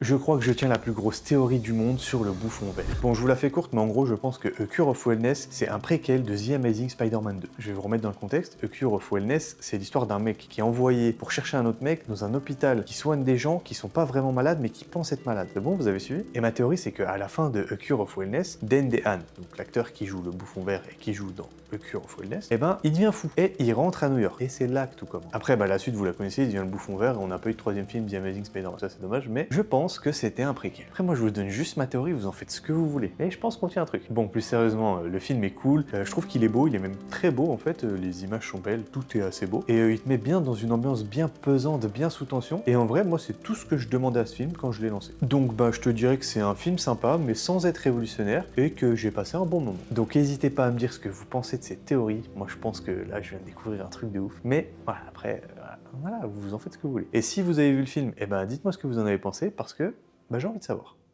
Je crois que je tiens la plus grosse théorie du monde sur le bouffon vert. Bon, je vous la fais courte, mais en gros, je pense que A Cure of Wellness, c'est un préquel de The Amazing Spider-Man 2. Je vais vous remettre dans le contexte. A Cure of Wellness, c'est l'histoire d'un mec qui est envoyé pour chercher un autre mec dans un hôpital qui soigne des gens qui sont pas vraiment malades, mais qui pensent être malades. C'est bon, vous avez suivi? Et ma théorie, c'est qu'à la fin de A Cure of Wellness, Dan DeHaan, donc l'acteur qui joue le bouffon vert et qui joue dans A Cure of Wellness, eh ben, il devient fou. Et il rentre à New York. Et c'est là que tout commence. Après, la suite, vous la connaissez, il devient le bouffon vert, et on n'a pas eu de troisième film, The Amazing Spider-Man. Ça, c'est dommage, mais je pense que c'était un préquel. Après, moi, je vous donne juste ma théorie, vous en faites ce que vous voulez. Et je pense qu'on tient un truc. Bon, plus sérieusement, le film est cool. Je trouve qu'il est beau, il est même très beau, en fait. Les images sont belles, tout est assez beau. Et il te met bien dans une ambiance bien pesante, bien sous tension. Et en vrai, moi, c'est tout ce que je demandais à ce film quand je l'ai lancé. Donc, je te dirais que c'est un film sympa, mais sans être révolutionnaire, et que j'ai passé un bon moment. Donc, n'hésitez pas à me dire ce que vous pensez de cette théorie. Moi, je pense que là, je viens de découvrir un truc de ouf. Mais, voilà, après, voilà, vous en faites ce que vous voulez. Et si vous avez vu le film, dites-moi ce que vous en avez pensé, parce que, j'ai envie de savoir.